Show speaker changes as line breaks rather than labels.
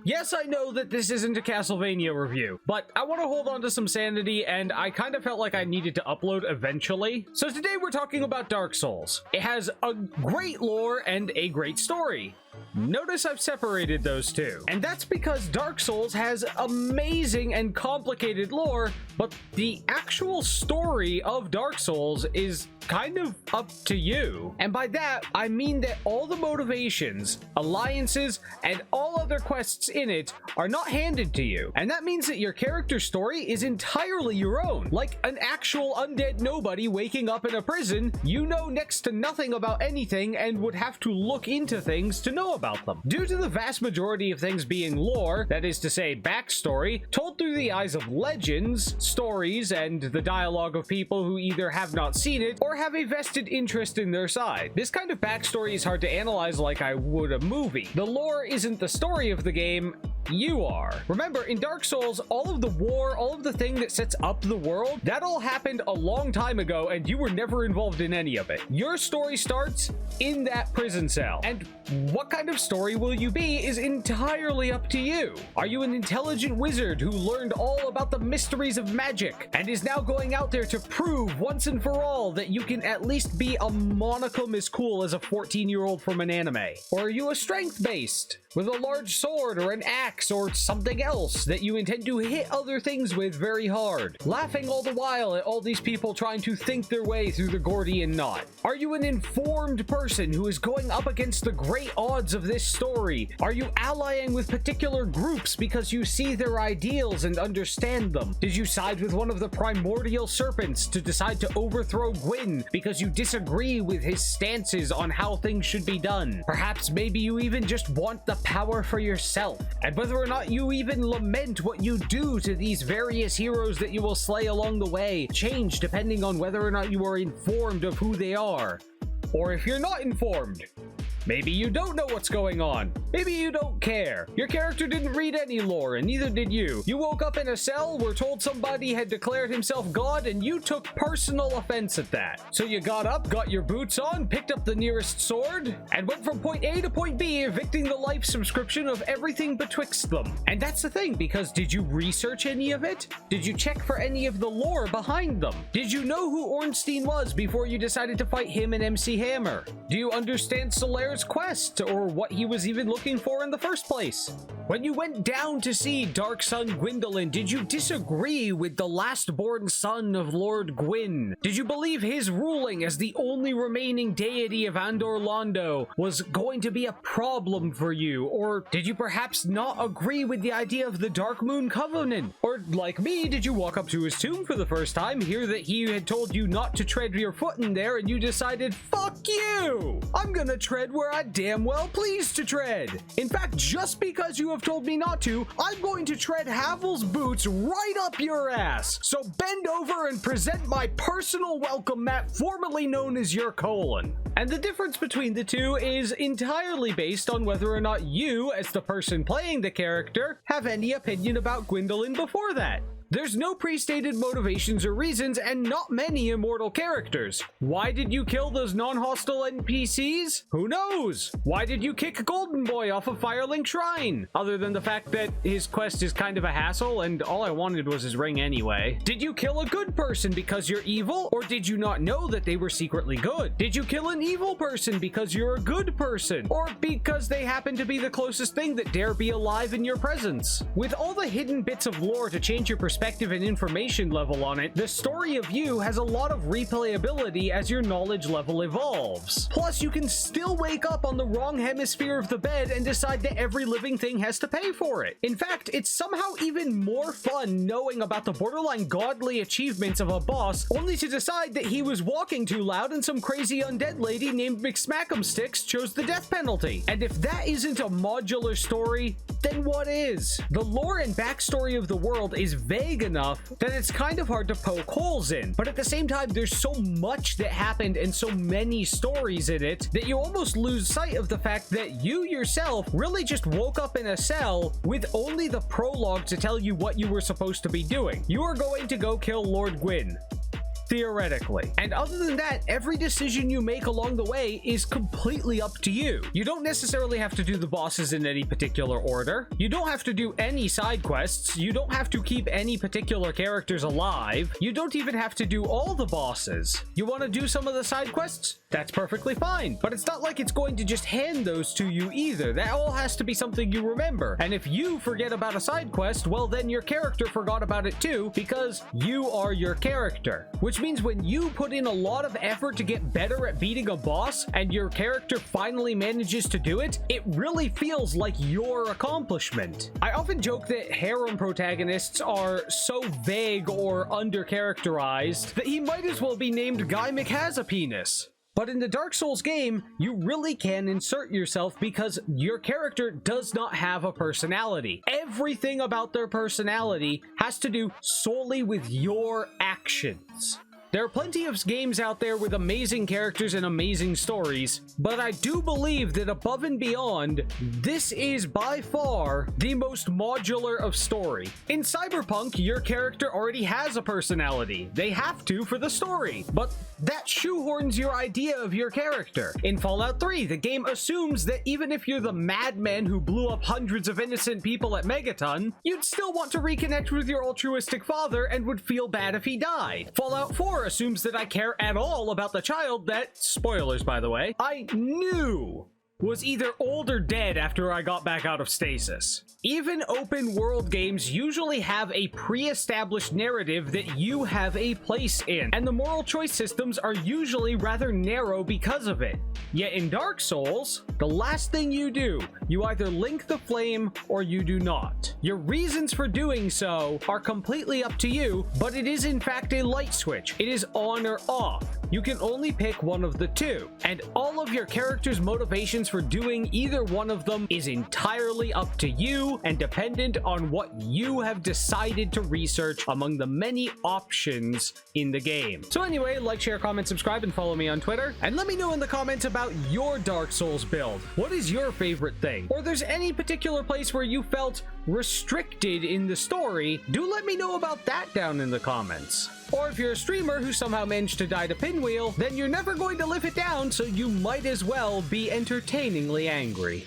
Yes, I know that this isn't a Castlevania review, but I want to hold on to some sanity, and I kind of felt like I needed to upload eventually. So today we're talking about Dark Souls. It has a great lore and a great story. Notice I've separated those two. And that's because Dark Souls has amazing and complicated lore, but the actual story of Dark Souls is kind of up to you. And by that, I mean that all the motivations, alliances, and all other quests in it are not handed to you. And that means that your character's story is entirely your own. Like an actual undead nobody waking up in a prison, you know next to nothing about anything and would have to look into things to know about them. Due to the vast majority of things being lore, that is to say backstory, told through the eyes of legends, stories, and the dialogue of people who either have not seen it or have a vested interest in their side. This kind of backstory is hard to analyze like I would a movie. The lore isn't the story of the game, you are. Remember, in Dark Souls, all of the war, all of the thing that sets up the world, that all happened a long time ago and you were never involved in any of it. Your story starts in that prison cell. And what kind of story will you be is entirely up to you. Are you an intelligent wizard who learned all about the mysteries of magic and is now going out there to prove once and for all that you can at least be a monicum as cool as a 14-year-old from an anime? Or are you a strength-based with a large sword or an axe or something else that you intend to hit other things with very hard, laughing all the while at all these people trying to think their way through the Gordian knot? Are you an informed person who is going up against the great odds of this story? Are you allying with particular groups because you see their ideals and understand them? Did you side with one of the primordial serpents to decide to overthrow Gwyn because you disagree with his stances on how things should be done? Perhaps maybe you even just want the power for yourself, and whether or not you even lament what you do to these various heroes that you will slay along the way change depending on whether or not you are informed of who they are. Or if you're not informed, maybe you don't know what's going on. Maybe you don't care. Your character didn't read any lore, and neither did you. You woke up in a cell, were told somebody had declared himself God, and you took personal offense at that. So you got up, got your boots on, picked up the nearest sword, and went from point A to point B, evicting the life subscription of everything betwixt them. And that's the thing, because did you research any of it? Did you check for any of the lore behind them? Did you know who Ornstein was before you decided to fight him and MC Hammer? Do you understand Solaire's quest, or what he was even looking for in the first place? When you went down to see Dark Son Gwyndolin, did you disagree with the last-born son of Lord Gwyn? Did you believe his ruling as the only remaining deity of Andor Londo was going to be a problem for you? Or did you perhaps not agree with the idea of the Dark Moon Covenant? Or, like me, did you walk up to his tomb for the first time, hear that he had told you not to tread your foot in there, and you decided, fuck you! I'm gonna tread where I damn well please to tread. In fact, just because you have told me not to, I'm going to tread Havel's boots right up your ass. So bend over and present my personal welcome mat, formerly known as your colon. And the difference between the two is entirely based on whether or not you, as the person playing the character, have any opinion about Gwyndolin before that. There's no pre-stated motivations or reasons, and not many immortal characters. Why did you kill those non-hostile NPCs? Who knows? Why did you kick Golden Boy off of Firelink Shrine? Other than the fact that his quest is kind of a hassle, and all I wanted was his ring anyway. Did you kill a good person because you're evil? Or did you not know that they were secretly good? Did you kill an evil person because you're a good person? Or because they happen to be the closest thing that dare be alive in your presence? With all the hidden bits of lore to change your perspective and information level on it, the story of you has a lot of replayability as your knowledge level evolves. Plus, you can still wake up on the wrong hemisphere of the bed and decide that every living thing has to pay for it. In fact, it's somehow even more fun knowing about the borderline godly achievements of a boss, only to decide that he was walking too loud and some crazy undead lady named McSmack'emsticks chose the death penalty. And if that isn't a modular story, then what is? The lore and backstory of the world is vague enough that it's kind of hard to poke holes in, but at the same time there's so much that happened and so many stories in it that you almost lose sight of the fact that you yourself really just woke up in a cell with only the prologue to tell you what you were supposed to be doing. You are going to go kill Lord Gwyn. theoretically. And other than that, every decision you make along the way is completely up to you. You don't necessarily have to do the bosses in any particular order. You don't have to do any side quests. You don't have to keep any particular characters alive. You don't even have to do all the bosses. You want to do some of the side quests? That's perfectly fine. But it's not like it's going to just hand those to you either. That all has to be something you remember. And if you forget about a side quest, well, then your character forgot about it too, because you are your character. Which means when you put in a lot of effort to get better at beating a boss and your character finally manages to do it, it really feels like your accomplishment. I often joke that harem protagonists are so vague or undercharacterized that he might as well be named Guy McHasapenis. But in the Dark Souls game, you really can insert yourself because your character does not have a personality. Everything about their personality has to do solely with your actions. There are plenty of games out there with amazing characters and amazing stories, but I do believe that above and beyond, this is by far the most modular of story. In Cyberpunk, your character already has a personality. They have to for the story, but that shoehorns your idea of your character. In Fallout 3, the game assumes that even if you're the madman who blew up hundreds of innocent people at Megaton, you'd still want to reconnect with your altruistic father and would feel bad if he died. Fallout 4 assumes that I care at all about the child that, spoilers by the way, I knew was either old or dead after I got back out of stasis. Even open world games usually have a pre-established narrative that you have a place in, and the moral choice systems are usually rather narrow because of it. Yet in Dark Souls, the last thing you do, you either link the flame or you do not. Your reasons for doing so are completely up to you, but it is in fact a light switch. It is on or off. You can only pick one of the two, and all of your character's motivations for doing either one of them is entirely up to you and dependent on what you have decided to research among the many options in the game. So anyway, like, share, comment, subscribe, and follow me on Twitter, and let me know in the comments about your Dark Souls build. What is your favorite thing? Or if there's any particular place where you felt restricted in the story, do let me know about that down in the comments. Or if you're a streamer who somehow managed to die to Pinwheel, then you're never going to live it down, so you might as well be entertainingly angry.